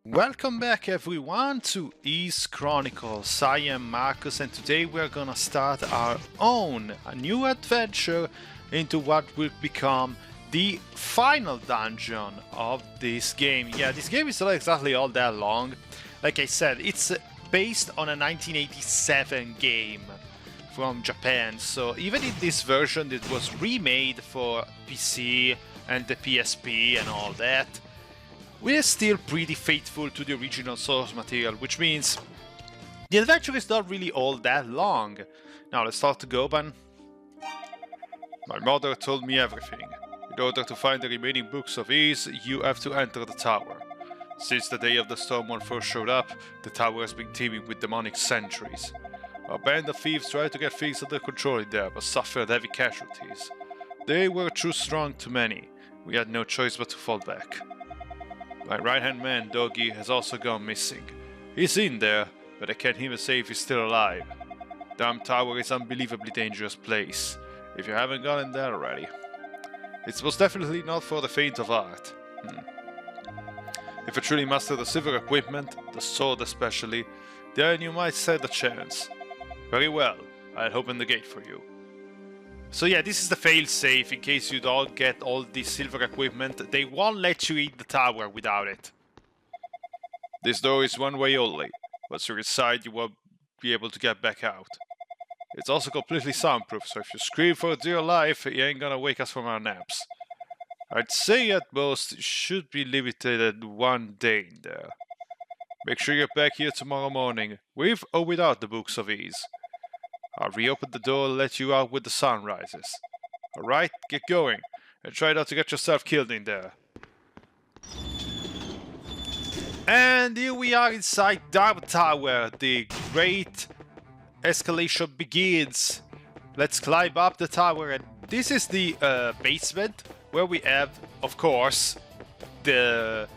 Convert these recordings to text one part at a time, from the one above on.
Welcome back everyone to Ys Chronicles. I am Markus and today we're gonna start our own new adventure into what will become the final dungeon of this game. Yeah, this game is not exactly all that long. Like I said, it's based on a 1987 game from Japan, so even in this version it was remade for PC and the PSP and all that, we're still pretty faithful to the original source material, which means the adventure is not really all that long. Now let's start to Goban. My mother told me everything. In order to find the remaining books of Ys, you have to enter the tower. Since the day of the storm when first showed up, the tower has been teeming with demonic sentries. A band of thieves tried to get things under control in there, but suffered heavy casualties. They were too strong to many. We had no choice but to fall back. My right-hand man, Doggy, has also gone missing. He's in there, but I can't even say if he's still alive. Darm Tower is an unbelievably dangerous place, if you haven't gotten there already. It's most definitely not for the faint of heart. If you truly master the silver equipment, the sword especially, then you might stand a chance. Very well, I'll open the gate for you. So yeah, this is the fail-safe in case you don't get all the silver equipment. They won't let you in the tower without it. This door is one way only. Once you're inside, you won't be able to get back out. It's also completely soundproof, so if you scream for dear life, you ain't gonna wake us from our naps. I'd say at most, it should be limited at one day in there. Make sure you're back here tomorrow morning, with or without the books of Ys. I'll reopen the door and let you out when the sun rises. Alright, get going, and try not to get yourself killed in there. And here we are inside Darm Tower. The great escalation begins. Let's climb up the tower, and this is the basement, where we have, of course, the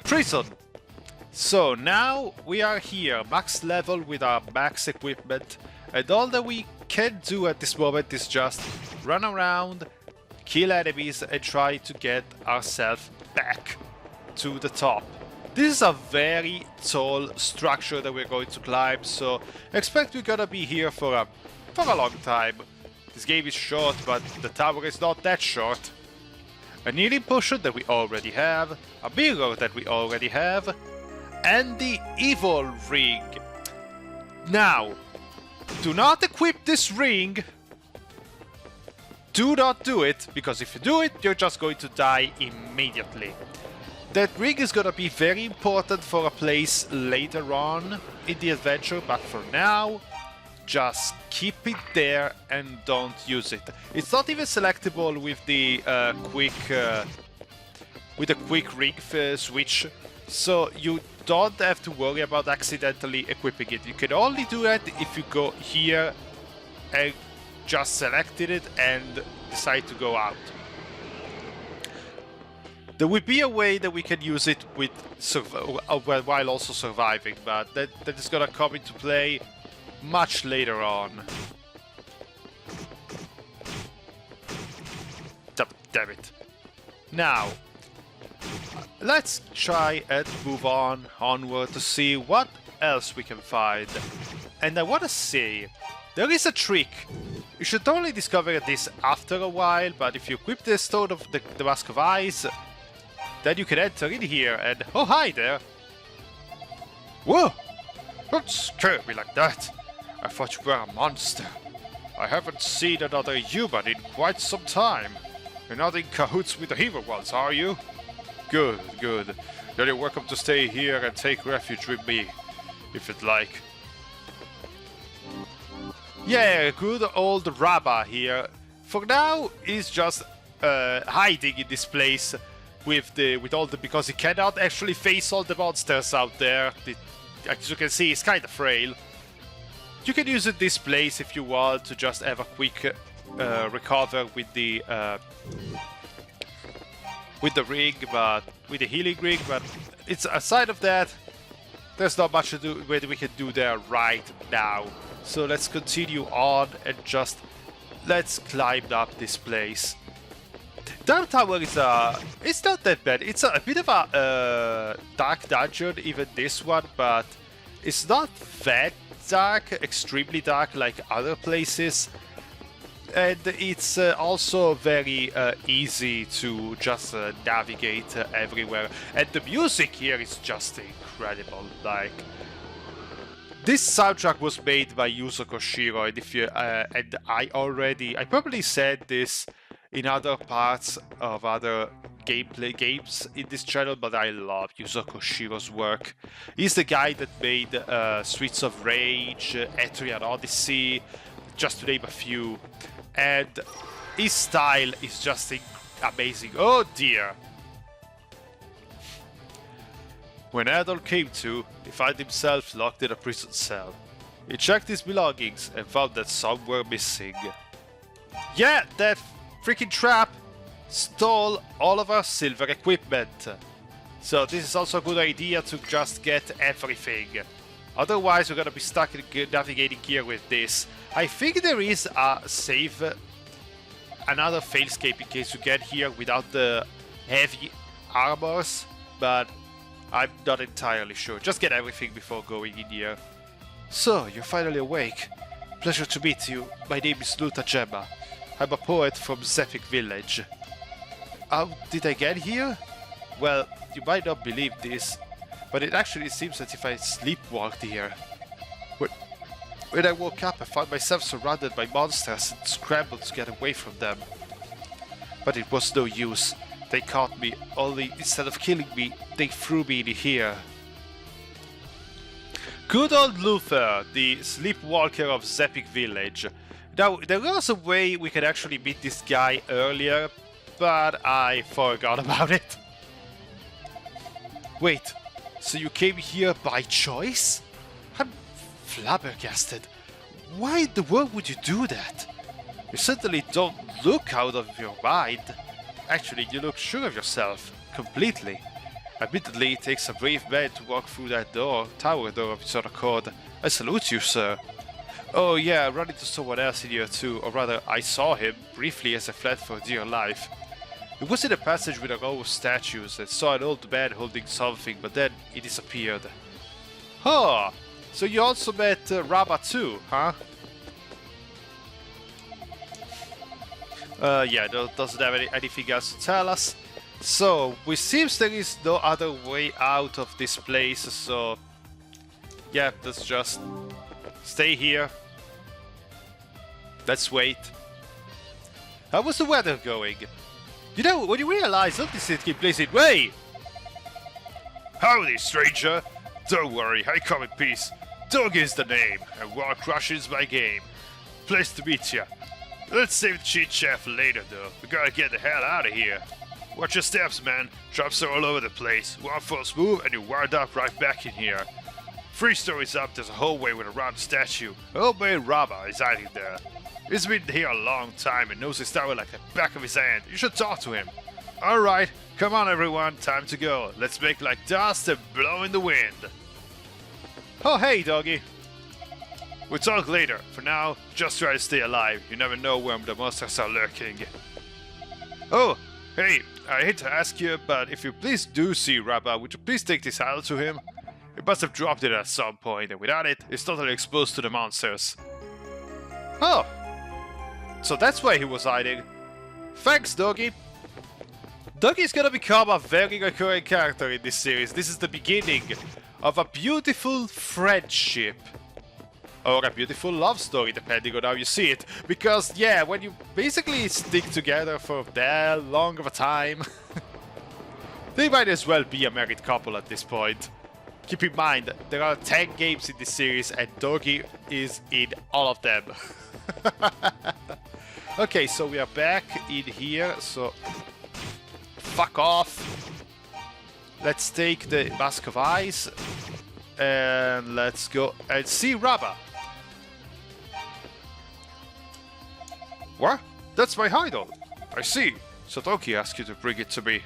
prison. So now we are here, max level with our max equipment. And all that we can do at this moment is just run around, kill enemies, and try to get ourselves back to the top. This is a very tall structure that we're going to climb, so expect we're gonna be here for a long time. This game is short, but the tower is not that short. A healing potion that we already have, a mirror that we already have, and the evil ring. Now, do not equip this ring. Do not do it, because if you do it, you're just going to die immediately. That ring is gonna be very important for a place later on in the adventure, but for now, just keep it there and don't use it. It's not even selectable with the quick ring switch, so you don't have to worry about accidentally equipping it. You can only do that if you go here and just selected it and decide to go out. There will be a way that we can use it with while also surviving, but that is gonna come into play much later on. Damn it. Now, let's try and move onward to see what else we can find. And I want to say, there is a trick. You should only discover this after a while, but if you equip the Stone of the Mask of Eyes, then you can enter in here and... Oh, hi there! Whoa! Don't scare me like that! I thought you were a monster. I haven't seen another human in quite some time. You're not in cahoots with the evil ones, are you? Good, good. Then you're welcome to stay here and take refuge with me, if you'd like. Yeah, good old Rabba here. For now, he's just hiding in this place because he cannot actually face all the monsters out there. As you can see, he's kind of frail. You can use this place if you want to just have a quick recover with the ring, but with the healing ring. But it's aside of that, there's not much to do we can do there right now. So let's continue on and just let's climb up this place. Darm Tower is it's not that bad. It's a bit of a dark dungeon, even this one, but it's not that dark, extremely dark like other places. And it's also very easy to just navigate everywhere. And the music here is just incredible. Like, this soundtrack was made by Yuzo Koshiro, and if you and I probably said this in other parts of other games in this channel, but I love Yuzo Koshiro's work. He's the guy that made Streets of Rage, Etrian Odyssey, just to name a few. And his style is just amazing. Oh dear! When Adol came to, he found himself locked in a prison cell. He checked his belongings and found that some were missing. Yeah, that freaking trap stole all of our silver equipment. So this is also a good idea to just get everything. Otherwise we're gonna be stuck in navigating here with this. I think there is a save, another failscape in case you get here without the heavy armors, but I'm not entirely sure. Just get everything before going in here. So, you're finally awake. Pleasure to meet you. My name is Luta Gemma. I'm a poet from Zephic Village. How did I get here? Well, you might not believe this, but it actually seems as if I sleepwalked here. When I woke up, I found myself surrounded by monsters and scrambled to get away from them. But it was no use. They caught me, only instead of killing me, they threw me in here. Good old Luther, the sleepwalker of Zephic Village. Now, there was a way we could actually meet this guy earlier, but I forgot about it. Wait, so you came here by choice? I'm flabbergasted. Why in the world would you do that? You certainly don't look out of your mind. Actually, you look sure of yourself. Completely. Admittedly, it takes a brave man to walk through that tower door of its own accord. I salute you, sir. Oh yeah, I ran into someone else in here too, or rather, I saw him briefly as I fled for dear life. It was in a passage with a row of statues and saw an old man holding something, but then he disappeared. Huh, so you also met Raba too, huh? Yeah, doesn't have anything else to tell us. So, it seems there is no other way out of this place, so... yeah, let's just stay here. Let's wait. How was the weather going? You know, when you realize all this take place in Way! Howdy, stranger! Don't worry, I come in peace. Dog is the name, and War Crush is my game. Pleased to meet ya. Let's save the chit chat for later, though. We gotta get the hell out of here. Watch your steps, man. Drops are all over the place. One false move, and you wind up right back in here. 3 stories up, there's a hallway with a round statue. Old man Raba is hiding there. He's been here a long time and knows his tower like the back of his hand. You should talk to him. Alright, come on everyone, time to go. Let's make like dust and blow in the wind. Oh hey, doggy. We'll talk later. For now, just try to stay alive. You never know where the monsters are lurking. Oh, hey, I hate to ask you, but if you please do see Raba, would you please take this idol to him? He must have dropped it at some point, and without it, it's totally exposed to the monsters. Oh, so that's why he was hiding. Thanks, Doggy. Doggy's gonna become a very recurring character in this series. This is the beginning of a beautiful friendship. Or a beautiful love story, depending on how you see it. Because, yeah, when you basically stick together for that long of a time, they might as well be a married couple at this point. Keep in mind, there are 10 games in this series, and Doggy is in all of them. Okay, so we are back in here, so... fuck off. Let's take the Mask of Ice, and let's go and see Raba. What? That's my idol. I see. Satoki asked you to bring it to me.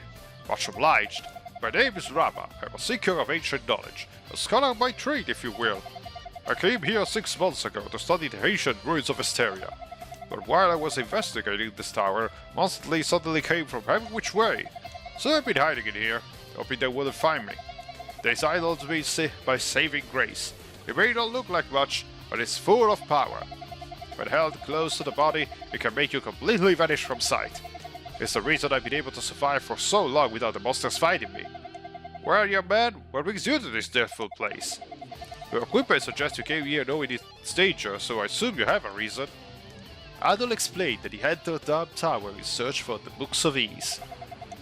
Much obliged. My name is Raba. I'm a seeker of ancient knowledge. A scholar by trade, if you will. I came here 6 months ago to study the ancient ruins of Esteria. but while I was investigating this tower, monsters suddenly came from every which way. So I've been hiding in here, hoping they wouldn't find me. They silenced me by saving grace. It may not look like much, but it's full of power. When held close to the body, it can make you completely vanish from sight. It's the reason I've been able to survive for so long without the monsters finding me. Well, young man, what brings you to this dreadful place? Your equipment suggests you came here knowing its danger, so I assume you have a reason. Adol explained that he entered Darm Tower in search for the Books of Ys.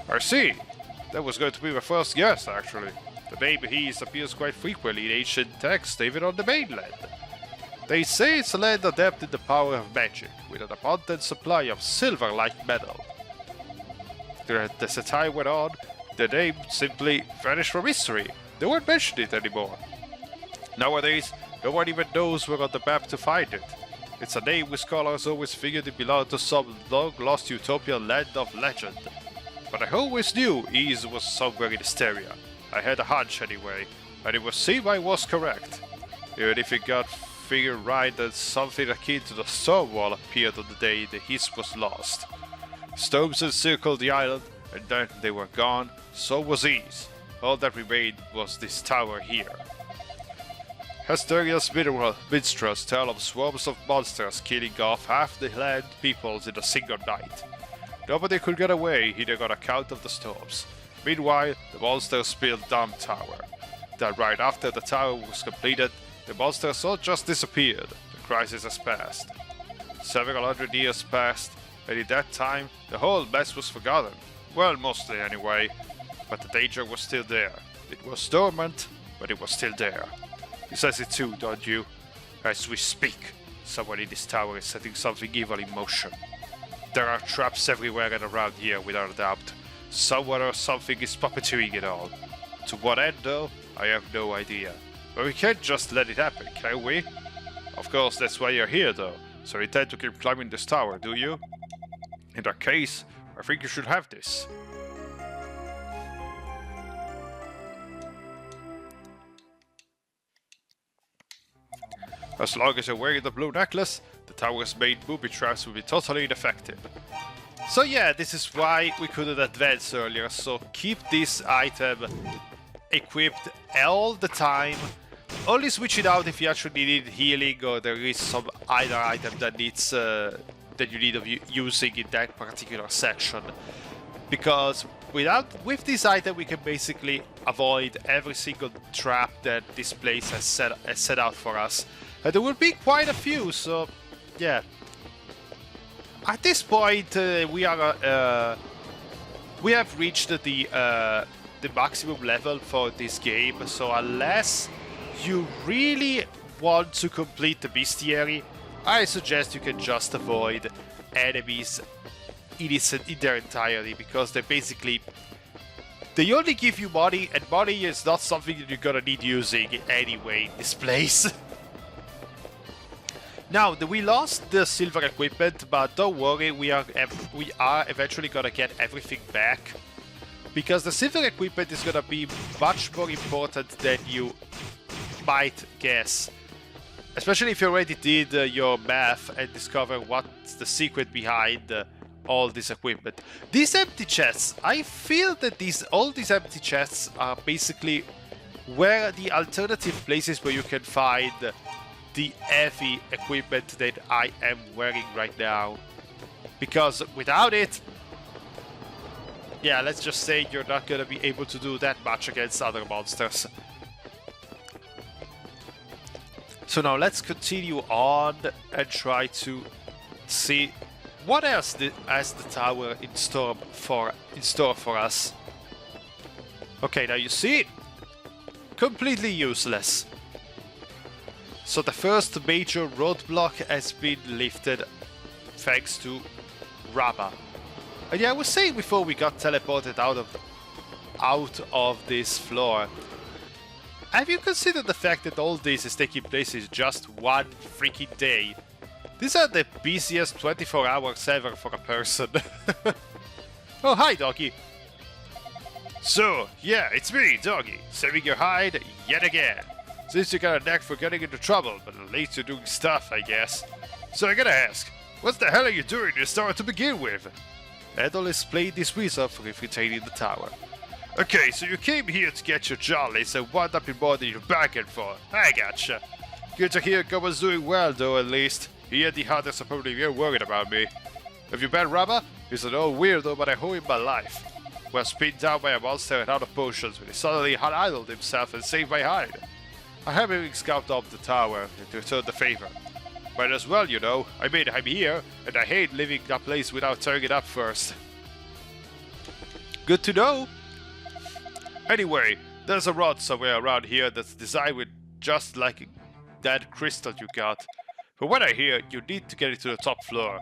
I see. That was going to be my first guess, actually. The name Ys appears quite frequently in ancient texts, even on the mainland. They say it's a land adept in the power of magic, with an abundant supply of silver-like metal. As the time went on, the name simply vanished from history. No one mentioned it anymore. Nowadays, no one even knows where on the map to find it. It's a name which scholars always figured it belonged to some long-lost utopian land of legend. But I always knew Ys was somewhere in Esteria. I had a hunch anyway, and it would seem I was correct. Even if it got figured right that something akin to the storm wall appeared on the day the Ys was lost. Storms encircled the island, and then they were gone, so was Ys. All that remained was this tower here. Esteria's minstrels tell of swarms of monsters killing off half the land peoples in a single night. Nobody could get away either on account of the storms. Meanwhile, the monsters built Darm Tower. Then right after the tower was completed, the monsters all just disappeared. The crisis has passed. Several hundred years passed, and in that time, the whole mess was forgotten. Well, mostly anyway. But the danger was still there. It was dormant, but it was still there. You sense it too, don't you? As we speak, someone in this tower is setting something evil in motion. There are traps everywhere and around here, without a doubt. Someone or something is puppeteering it all. To what end, though, I have no idea. But we can't just let it happen, can we? Of course, that's why you're here, though. So you intend to keep climbing this tower, do you? In that case, I think you should have this. As long as you're wearing the blue necklace, the tower's main booby traps will be totally ineffective. So yeah, this is why we couldn't advance earlier, so keep this item equipped all the time. Only switch it out if you actually need healing or there is some other item that needs that you need of using in that particular section. Because with this item we can basically avoid every single trap that this place has set out for us. And there will be quite a few, so yeah. At this point we have reached the maximum level for this game, so unless you really want to complete the bestiary, I suggest you can just avoid enemies in their entirety, because they only give you money, and money is not something that you're gonna need using anyway in this place. Now, we lost the silver equipment, but don't worry, we are eventually gonna get everything back, because the silver equipment is gonna be much more important than you might guess. Especially if you already did your math and discover what's the secret behind all this equipment. These empty chests, I feel that all these empty chests are basically where the alternative places where you can find the heavy equipment that I am wearing right now. Because without it, yeah, let's just say you're not gonna be able to do that much against other monsters. So now let's continue on and try to see what else has the tower in store for us. Okay, now you see, completely useless. So the first major roadblock has been lifted thanks to Raba. And yeah, I was saying before we got teleported out of this floor. Have you considered the fact that all this is taking place in just one freaking day? These are the busiest 24 hours ever for a person. Oh, hi, doggy. So, yeah, it's me, doggy, saving your hide yet again. Since you got a knack for getting into trouble, but at least you're doing stuff, I guess. So I gotta ask, What the hell are you doing in this tower to begin with? Edel explained his reason for infiltrating the tower. Okay, so you came here to get your jollies and wound up in more than you're begging for. I gotcha. Good to hear Goma's doing well though, at least. He and the hunters are probably very worried about me. Have you met Rama? He's an old weirdo, but I owe him my life. Was pinned down by a monster and out of potions when he suddenly idled himself and saved my hide. I have him scout up the tower to return the favor. Might as well, you know. I mean, I'm here, and I hate leaving a place without tearing it up first. Good to know. Anyway, there's a rod somewhere around here that's designed with just like that crystal you got. From what I hear, you need to get it to the top floor.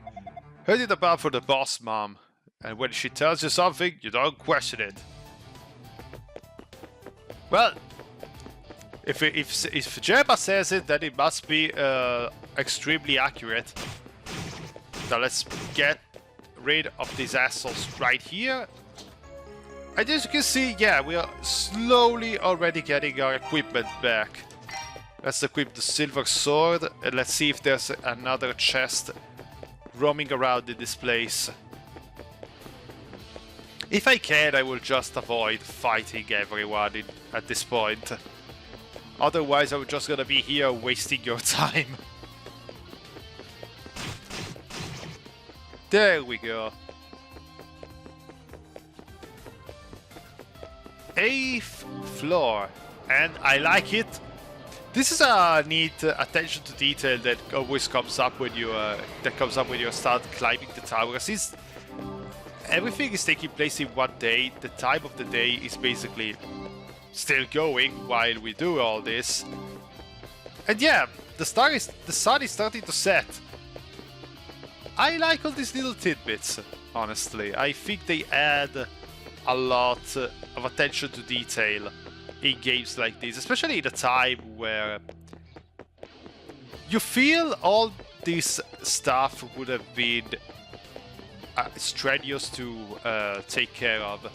Heard it about for the boss mom, and when she tells you something, you don't question it. Well, if Gemma says it, then it must be extremely accurate. Now let's get rid of these assholes right here. And as you can see, yeah, we are slowly already getting our equipment back. Let's equip the silver sword, and let's see if there's another chest roaming around in this place. If I can, I will just avoid fighting everyone at this point. Otherwise, I'm just gonna be here wasting your time. There we go. 8th floor, and I like it. This is a neat attention to detail that always comes up when you start climbing the tower. Since everything is taking place in one day, the time of the day is basically still going while we do all this. And yeah, the sun is starting to set. I like all these little tidbits, honestly. I think they add a lot of attention to detail in games like this, especially in a time where you feel all this stuff would have been strenuous to take care of.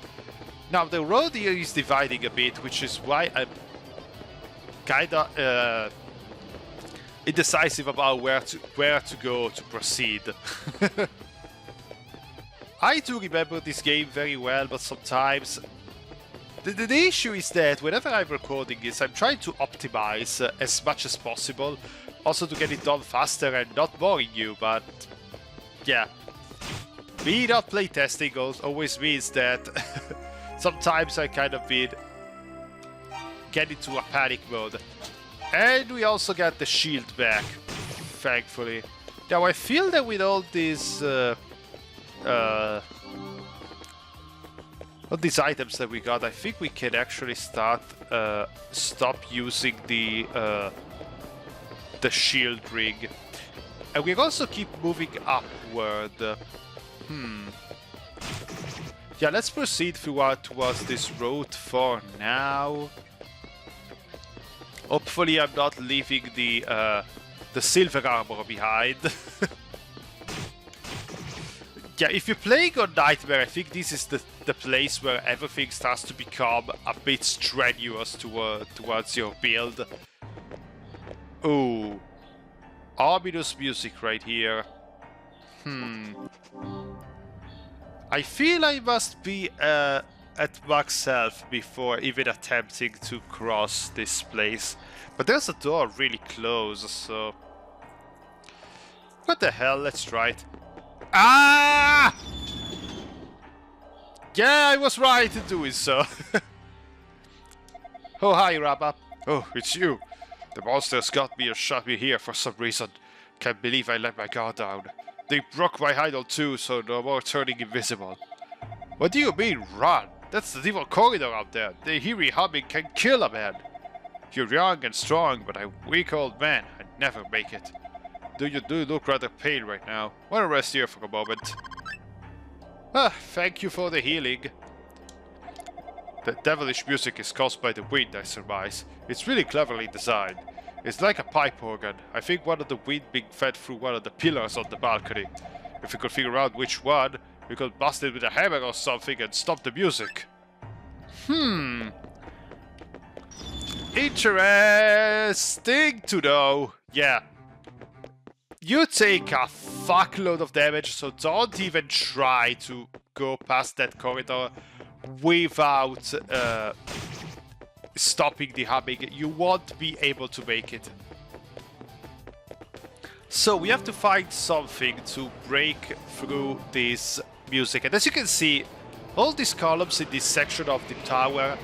Now the road here is dividing a bit, which is why I'm kinda indecisive about where to go to proceed. I do remember this game very well, but sometimes the issue is that whenever I'm recording this, I'm trying to optimize as much as possible, also to get it done faster and not boring you, but yeah. Me not playtesting always means that sometimes I kind of get into a panic mode. And we also got the shield back, thankfully. Now I feel that with all these items that we got, I think we can actually stop using the shield ring. And we also keep moving upward. Yeah, let's proceed towards this road for now. Hopefully I'm not leaving the silver armor behind. Yeah, if you're playing on Nightmare, I think this is the place where everything starts to become a bit strenuous towards your build. Ooh. Ominous music right here. I feel I must be at max health before even attempting to cross this place. But there's a door really close, so... What the hell, let's try it. Ah! Yeah, I was right in doing so. Oh, hi, Rabba. Oh, it's you. The monsters got me and shot me here for some reason. Can't believe I let my guard down. They broke my idol too, so no more turning invisible. What do you mean, run? That's the evil corridor out there. The eerie humming can kill a man. You're young and strong, but I'm a weak old man. I'd never make it. You do look rather pale right now. Wanna rest here for a moment? Ah, thank you for the healing. The devilish music is caused by the wind, I surmise. It's really cleverly designed. It's like a pipe organ. I think one of the wind being fed through one of the pillars on the balcony. If we could figure out which one, we could bust it with a hammer or something and stop the music. Interesting to know. Yeah. you take a fuckload of damage, so don't even try to go past that corridor without stopping the humming. You won't be able to make it. So we have to find something to break through this music. And as you can see, all these columns in this section of the tower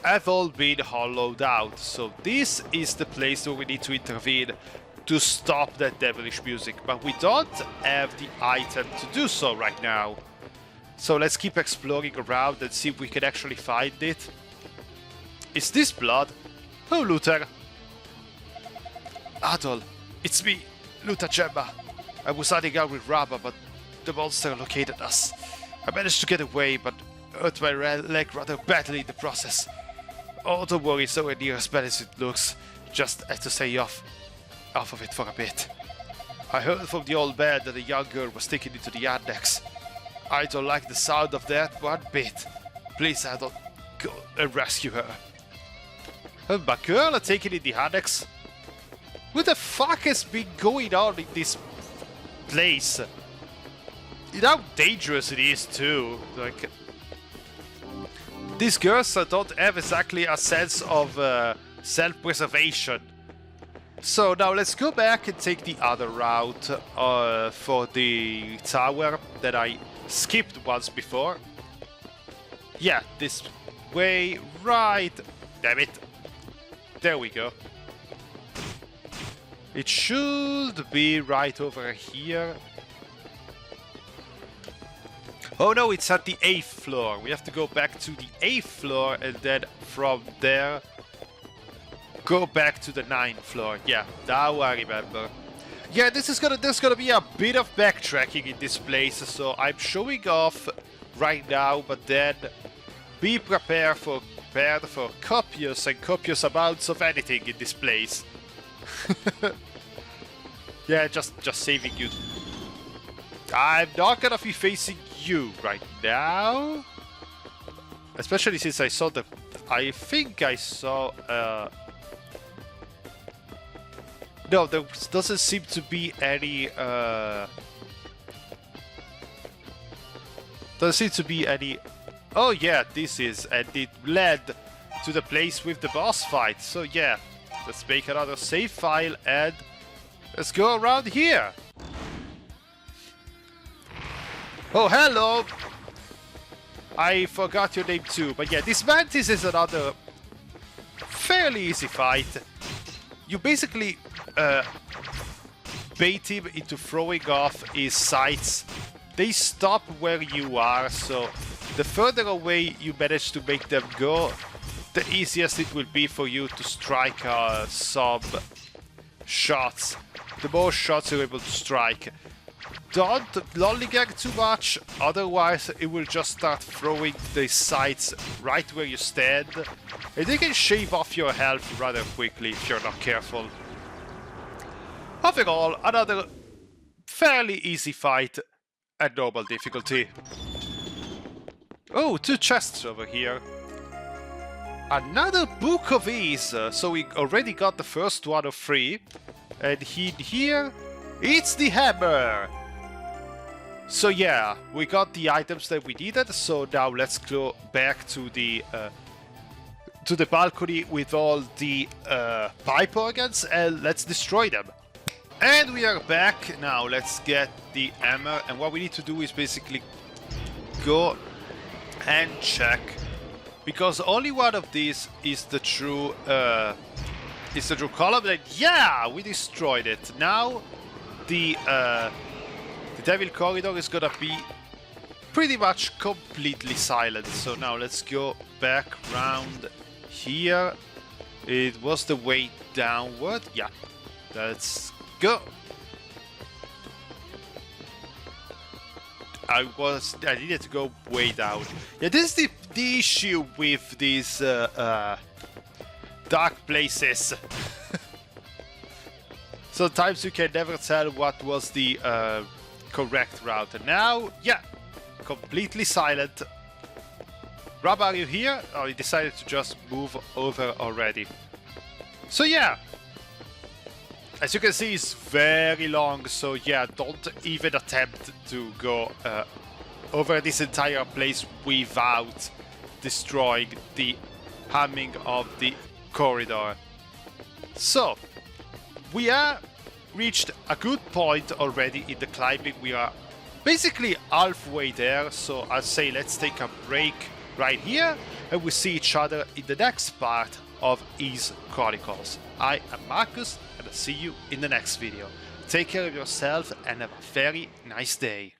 have all been hollowed out. So this is the place where we need to intervene to stop that devilish music. But we don't have the item to do so right now. So let's keep exploring around and see if we can actually find it. Is this blood? Oh, Luther. Adol, it's me, Luther Gemma. I was hiding out with Rabba, but the monster located us. I managed to get away, but hurt my leg rather badly in the process. Oh, don't worry, it's nowhere near as bad as it looks. Just had to stay off of it for a bit. I heard from the old man that a young girl was taken into the annex. I don't like the sound of that one bit. Please, I don't go and rescue her. My girl are taken in the annex? What the fuck has been going on in this place? You know how dangerous it is too. Like, these girls don't have exactly a sense of self-preservation. So now let's go back and take the other route for the tower that I skipped once before. Yeah, this way, right. Damn it. There we go. It should be right over here. Oh no, it's at the 8th floor. We have to go back to the 8th floor and then from there go back to the 9th floor. Yeah, now I remember. Yeah, there's gonna be a bit of backtracking in this place, so I'm showing off right now, but then be prepared for copious and copious amounts of anything in this place. Yeah, just saving you. I'm not gonna be facing you right now. Especially since I saw the... I think I saw... No, there doesn't seem to be any... Doesn't seem to be any... Oh yeah, this is... And it led to the place with the boss fight. So yeah, let's make another save file and... Let's go around here. Oh, hello! I forgot your name too, but yeah, this Mantis is another fairly easy fight. You basically bait him into throwing off his sights. They stop where you are, so the further away you manage to make them go, the easiest it will be for you to strike some shots. The more shots you're able to strike. Don't lollygag too much, otherwise it will just start throwing the sights right where you stand. And they can shave off your health rather quickly if you're not careful. Overall, another fairly easy fight at normal difficulty. Oh, 2 chests over here. Another Book of Ys. So we already got the first one of 3. And here, it's the hammer! So yeah, we got the items that we needed, so now let's go back to the balcony with all the pipe organs and let's destroy them. And we are back. Now let's get the hammer, and what we need to do is basically go and check, because only one of these is the true column. And yeah, we destroyed it. Now the Devil Corridor is gonna be pretty much completely silent. So now let's go back round here. It was the way downward. Yeah, let's go. I needed to go way down. Yeah, this is the issue with these dark places. Sometimes you can never tell what was the correct route. And now, yeah, completely silent. Rob, are you here? Oh, you decided to just move over already. So yeah, as you can see, it's very long, so yeah, don't even attempt to go over this entire place without destroying the humming of the corridor. So, we are reached a good point already in the climbing. We are basically halfway there, so I'll say let's take a break right here, and we'll see each other in the next part of Ys Chronicles. I am Markus, and I'll see you in the next video. Take care of yourself and have a very nice day.